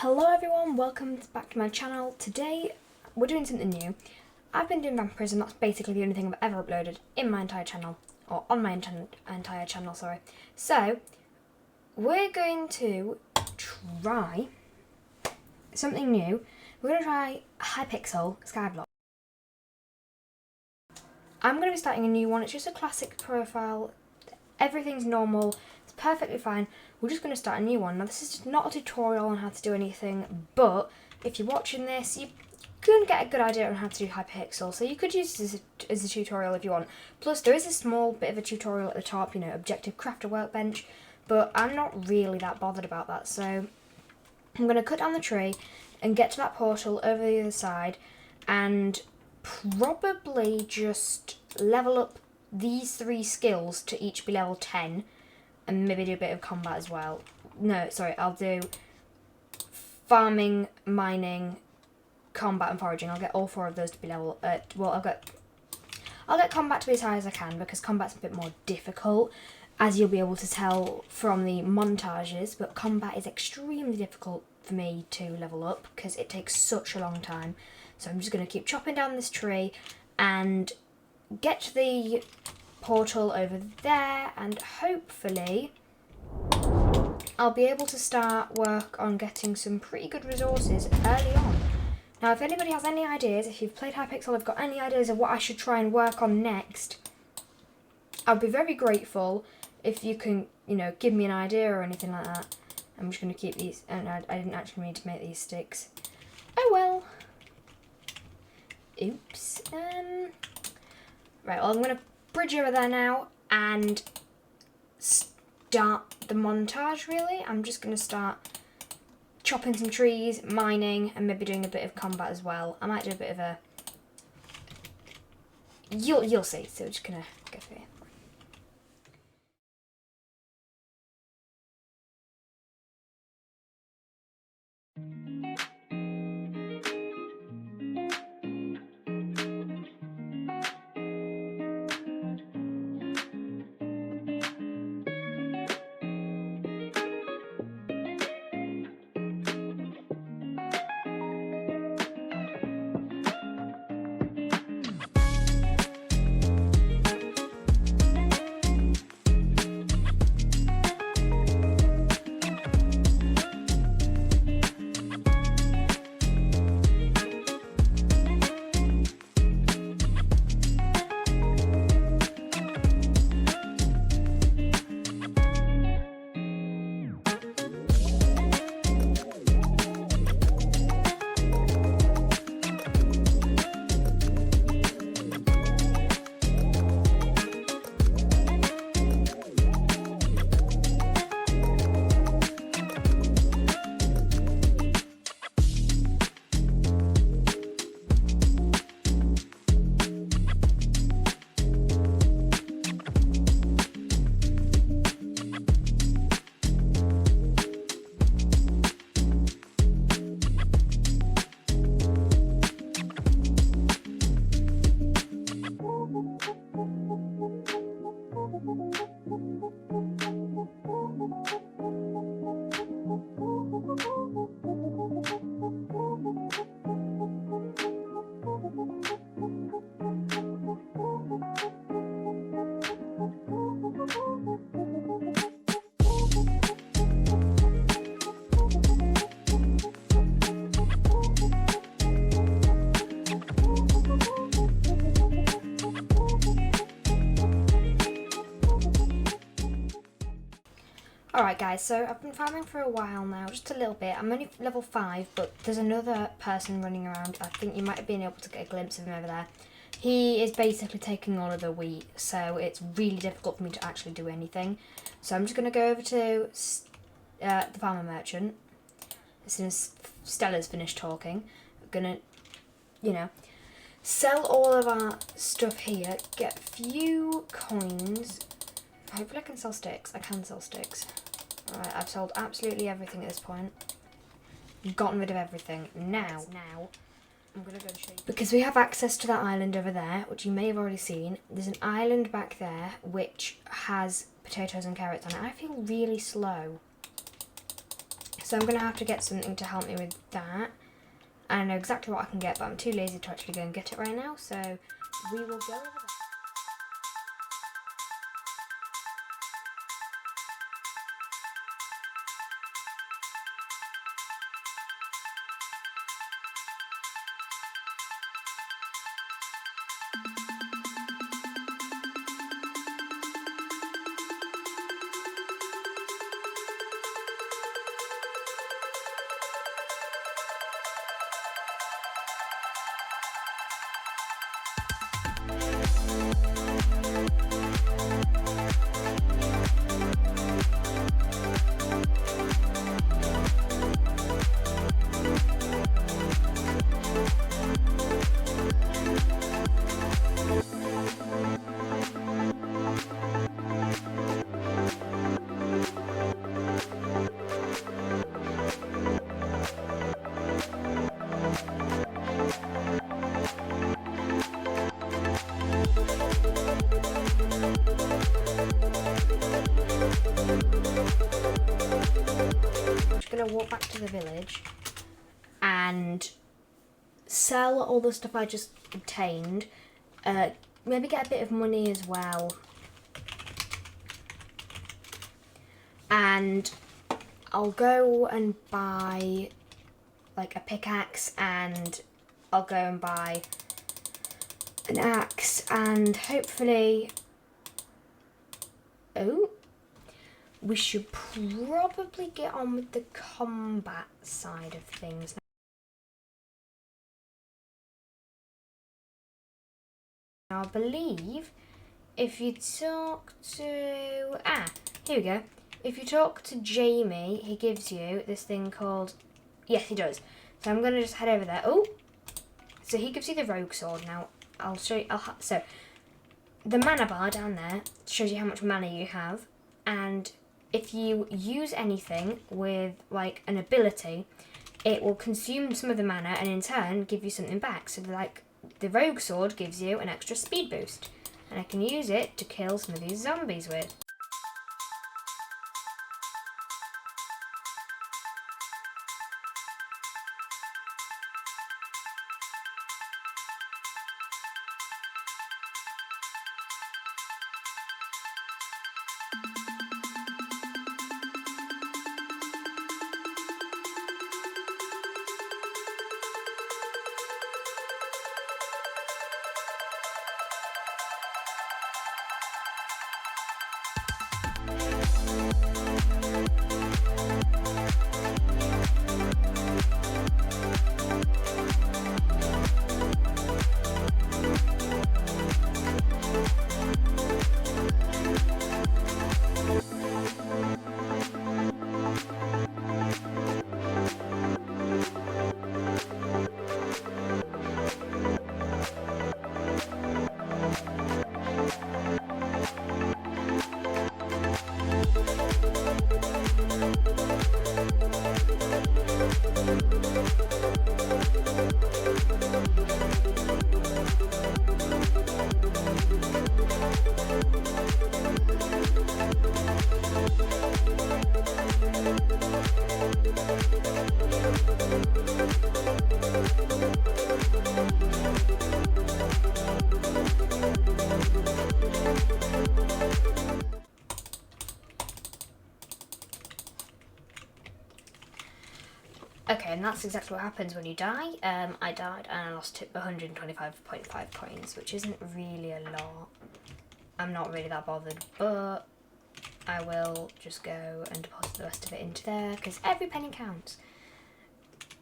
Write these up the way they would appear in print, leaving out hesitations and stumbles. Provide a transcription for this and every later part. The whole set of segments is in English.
Hello everyone, welcome back to my channel. Today we're doing something new. I've been doing vampirism, that's basically the only thing I've ever uploaded in my entire channel, or on my entire channel, sorry. So, we're going to try something new. We're going to try Hypixel Skyblock. I'm going to be starting a new one, it's just a classic profile, everything's normal, it's perfectly fine. We're just going to start a new one. Now this is just not a tutorial on how to do anything, but if you're watching this, you can get a good idea on how to do Hypixel, so you could use this as a tutorial if you want. Plus there is a small bit of a tutorial at the top, you know, objective crafter workbench, but I'm not really that bothered about that, so I'm going to cut down the tree and get to that portal over the other side and probably just level up these 3 skills to each be level 10 and maybe do a bit of combat as well. No, sorry, I'll do farming, mining, combat and foraging. I'll get all 4 of those to be level, well, I'll get combat to be as high as I can because combat's a bit more difficult, as you'll be able to tell from the montages, but combat is extremely difficult for me to level up because it takes such a long time. So I'm just going to keep chopping down this tree and get to the portal over there, and hopefully I'll be able to start work on getting some pretty good resources early on. Now if anybody has any ideas, if you've played Hypixel, have got any ideas of what I should try and work on next, I'd be very grateful if you can, you know, give me an idea or anything like that. I'm just going to keep these, and I didn't actually need to make these sticks. Oh well. Oops. Right, well I'm going to bridge over there now and start the montage really. I'm just going to start chopping some trees, mining, and maybe doing a bit of combat as well. I might do a bit of a... You'll see, so we're just going to go through here. Alright guys, so I've been farming for a while now, just a little bit. I'm only level 5, but there's another person running around. I think you might have been able to get a glimpse of him over there. He is basically taking all of the wheat, so it's really difficult for me to actually do anything. So I'm just going to go over to the farmer merchant as soon as Stella's finished talking. I'm going to, you know, sell all of our stuff here, get a few coins. Hopefully I can sell sticks. I can sell sticks. Alright, I've sold absolutely everything at this point. Gotten rid of everything. Now, I'm going to go show you. Because we have access to that island over there, which you may have already seen. There's an island back there, which has potatoes and carrots on it. I feel really slow. So I'm going to have to get something to help me with that. I know exactly what I can get, but I'm too lazy to actually go and get it right now, so we will go over that. Gonna walk back to the village and sell all the stuff I just obtained. Maybe get a bit of money as well. And I'll go and buy like a pickaxe, and I'll go and buy an axe, and hopefully... Oh, we should probably get on with the combat side of things. Now, I believe if you talk to... here we go. If you talk to Jamie, he gives you this thing called... Yes, he does. So I'm going to just head over there. Oh! So he gives you the rogue sword. Now, I'll show you... So, the mana bar down there shows you how much mana you have. And if you use anything with, like, an ability, it will consume some of the mana and in turn give you something back. So, like, the rogue sword gives you an extra speed boost. And I can use it to kill some of these zombies with. Okay, and that's exactly what happens when you die. I died and I lost 125.5 coins, which isn't really a lot. I'm not really that bothered, but I will just go and deposit the rest of it into there, because every penny counts.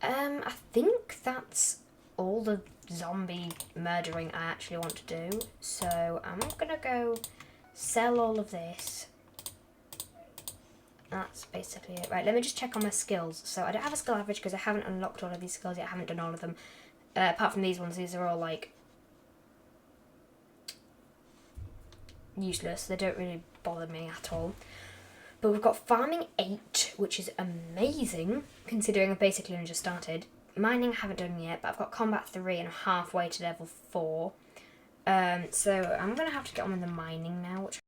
I think that's all the zombie murdering I actually want to do, so I'm gonna go sell all of this. That's basically it. Right, let me just check on my skills. So I don't have a skill average because I haven't unlocked all of these skills yet. I haven't done all of them. Apart from these ones, these are all like useless. They don't really bother me at all. But we've got farming 8, which is amazing considering I've basically only just started. Mining I haven't done yet, but I've got combat 3 and I'm halfway to level 4. So I'm going to have to get on with the mining now, which...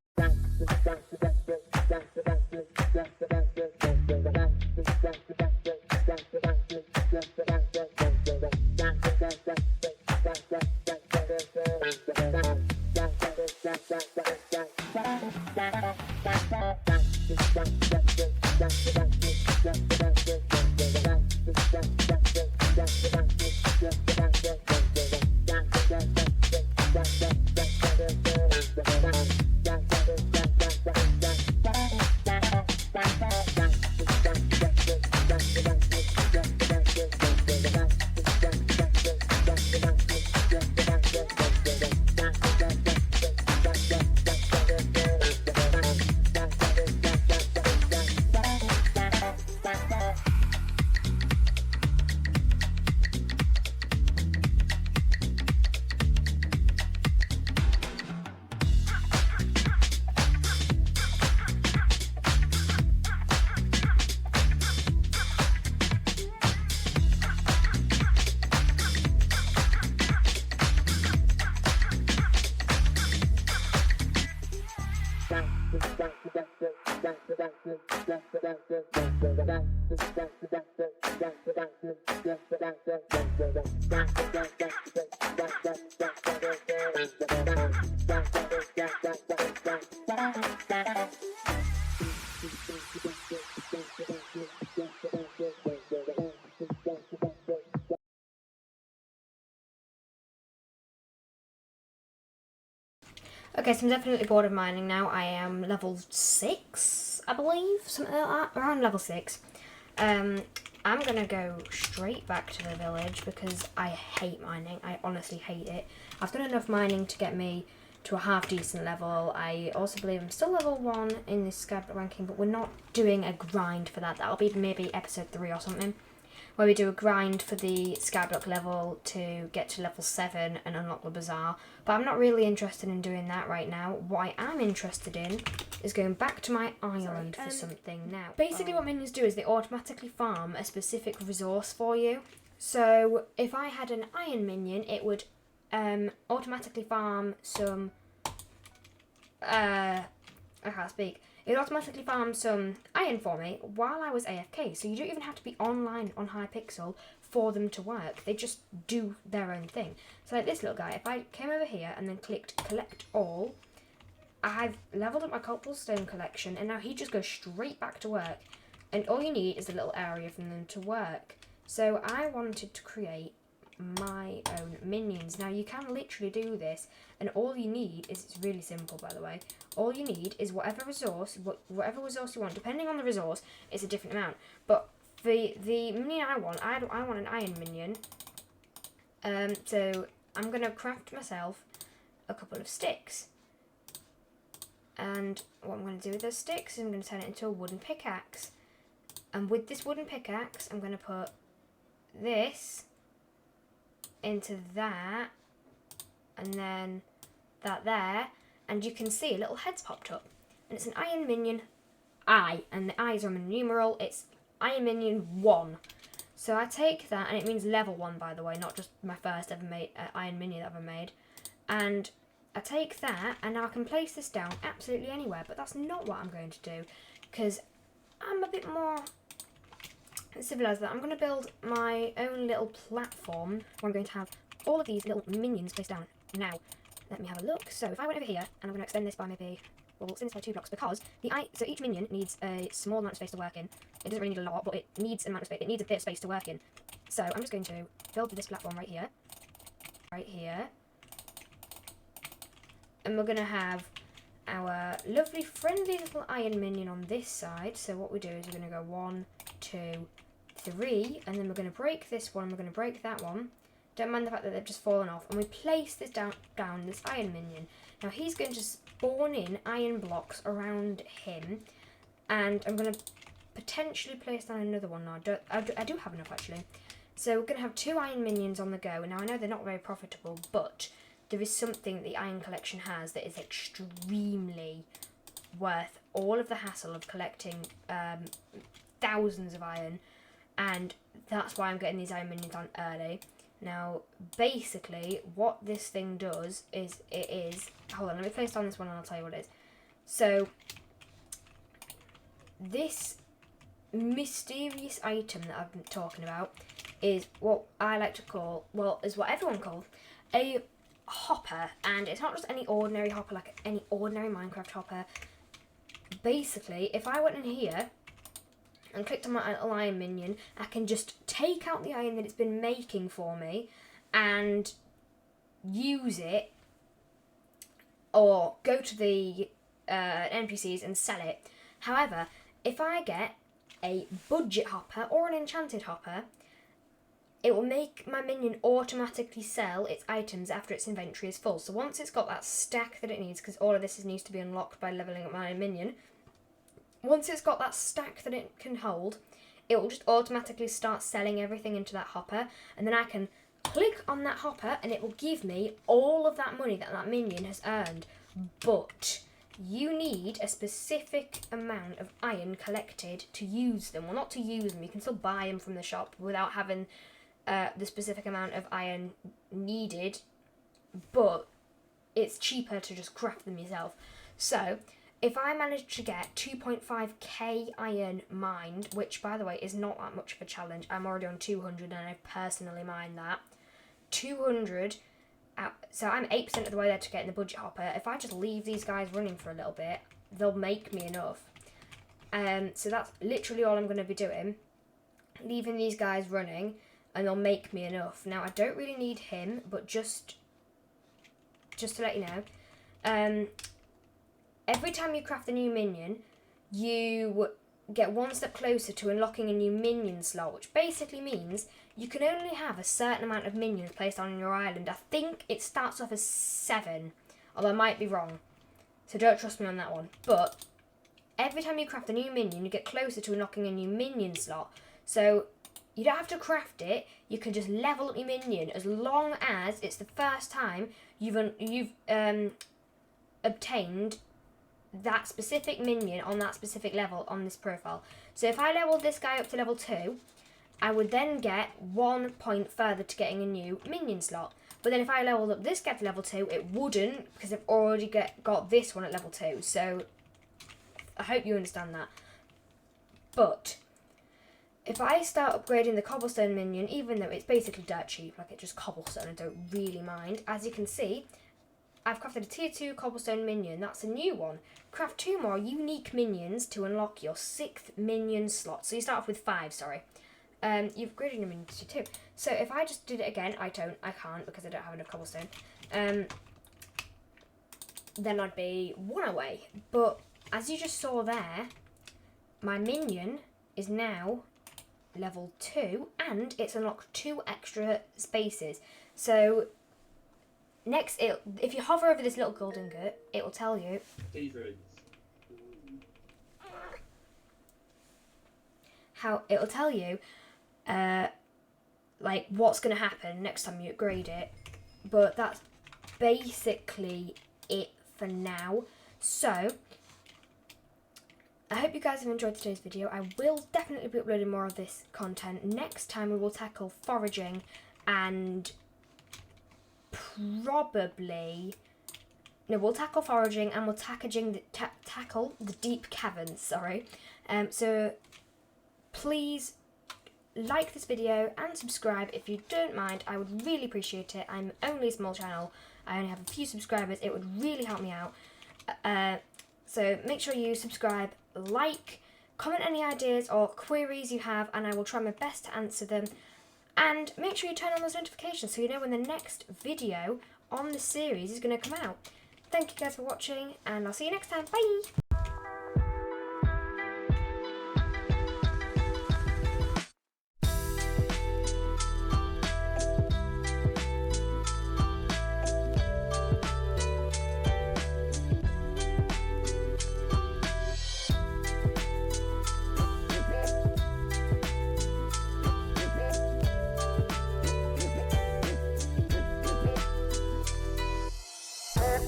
Okay, so I'm definitely bored of mining now. I am level 6, I believe, something like that, around level 6. I'm gonna go straight back to the village because I hate mining. I honestly hate it. I've done enough mining to get me to a half decent level. I also believe I'm still level 1 in this Skyblock ranking, but we're not doing a grind for that. That'll be maybe episode 3 or something, where we do a grind for the Skyblock level to get to level 7 and unlock the bazaar. But I'm not really interested in doing that right now. What I am interested in is going back to my island for something now. Basically what minions do is they automatically farm a specific resource for you. So if I had an iron minion, it would automatically farm some... I can't speak. It automatically farmed some iron for me while I was AFK, so you don't even have to be online on Hypixel for them to work. They just do their own thing. So like this little guy, if I came over here and then clicked collect all, I've leveled up my cobblestone collection, and now he just goes straight back to work. And all you need is a little area for them to work. So I wanted to create my own minions. Now you can literally do this, and all you need is, it's really simple by the way, all you need is whatever resource you want. Depending on the resource, it's a different amount, but the minion I want an iron minion. So I'm gonna craft myself a couple of sticks, and what I'm going to do with those sticks is I'm going to turn it into a wooden pickaxe, and with this wooden pickaxe I'm going to put this into that, and then that there, and you can see little heads popped up, and it's an iron minion I, and the I's are in numeral. It's iron minion 1. So I take that, and it means level 1 by the way, not just my first ever made iron minion that I've ever made, and I take that, and now I can place this down absolutely anywhere, but that's not what I'm going to do, because I'm a bit more civilized. That I'm going to build my own little platform where I'm going to have all of these little minions placed down. Now, let me have a look. So if I went over here, and I'm going to extend this by maybe, well, we'll extend this by 2 blocks, because so each minion needs a small amount of space to work in. It doesn't really need a lot, but it needs an amount of space. It needs a bit of space to work in. So I'm just going to build this platform right here, and we're going to have our lovely friendly little iron minion on this side. So what we do is we're going to go 1, 2, 3, and then we're going to break this one, we're going to break that one. Don't mind the fact that they've just fallen off, and we place this down this iron minion. Now he's going to spawn in iron blocks around him, and I'm going to potentially place down another one. Now I do have enough actually. So we're going to have 2 iron minions on the go. Now I know they're not very profitable, but there is something the iron collection has that is extremely worth all of the hassle of collecting thousands of iron, and that's why I'm getting these iron minions on early. Now, basically, what this thing does is, hold on, let me place down this one and I'll tell you what it is. So, this mysterious item that I've been talking about is what I like to call, well, is what everyone calls a hopper. And it's not just any ordinary hopper, like any ordinary Minecraft hopper. Basically, if I went in here and clicked on my little iron minion, I can just take out the iron that it's been making for me and use it, or go to the NPCs and sell it. However, if I get a budget hopper or an enchanted hopper, it will make my minion automatically sell its items after its inventory is full. So once it's got that stack that it needs, because all of this needs to be unlocked by leveling up my minion, once it's got that stack that it can hold, it will just automatically start selling everything into that hopper, and then I can click on that hopper and it will give me all of that money that that minion has earned. But you need a specific amount of iron collected to use them. Well, not to use them, you can still buy them from the shop without having the specific amount of iron needed, but it's cheaper to just craft them yourself. So if I manage to get 2.5k iron mined, which by the way is not that much of a challenge, I'm already on 200 and I've personally mined that. 200, so I'm 8% of the way there to getting the budget hopper. If I just leave these guys running for a little bit, they'll make me enough. So that's literally all I'm going to be doing. Leaving these guys running and they'll make me enough. Now I don't really need him, but just to let you know, every time you craft a new minion, you get one step closer to unlocking a new minion slot, which basically means you can only have a certain amount of minions placed on your island. I think it starts off as 7, although I might be wrong, so don't trust me on that one. But every time you craft a new minion, you get closer to unlocking a new minion slot. So you don't have to craft it, you can just level up your minion as long as it's the first time you've obtained that specific minion on that specific level on this profile. So if I leveled this guy up to level 2, I would then get 1 point further to getting a new minion slot. But then if I leveled up this guy to level 2, it wouldn't, because I've already got this one at level 2. So I hope you understand that. But if I start upgrading the cobblestone minion, even though it's basically dirt cheap, like it's just cobblestone, I don't really mind. As you can see, I've crafted a tier 2 cobblestone minion. That's a new one. Craft 2 more unique minions to unlock your 6th minion slot. So you start off with 5, sorry. You've upgraded your minions to 2. So if I just did it again, I can't because I don't have enough cobblestone. Then I'd be 1 away. But as you just saw there, my minion is now level 2 and it's unlocked 2 extra spaces. So next, if you hover over this little golden gut, it will tell you like what's going to happen next time you upgrade it. But that's basically it for now. So I hope you guys have enjoyed today's video. I will definitely be uploading more of this content. Next time we will tackle foraging and we'll tackle foraging and we'll tackle the deep caverns, sorry. So please like this video and subscribe if you don't mind. I would really appreciate it. I'm only a small channel. I only have a few subscribers. It would really help me out. So make sure you subscribe, like, comment any ideas or queries you have, and I will try my best to answer them. And make sure you turn on those notifications so you know when the next video on the series is going to come out. Thank you guys for watching, and I'll see you next time. Bye!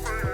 Bye.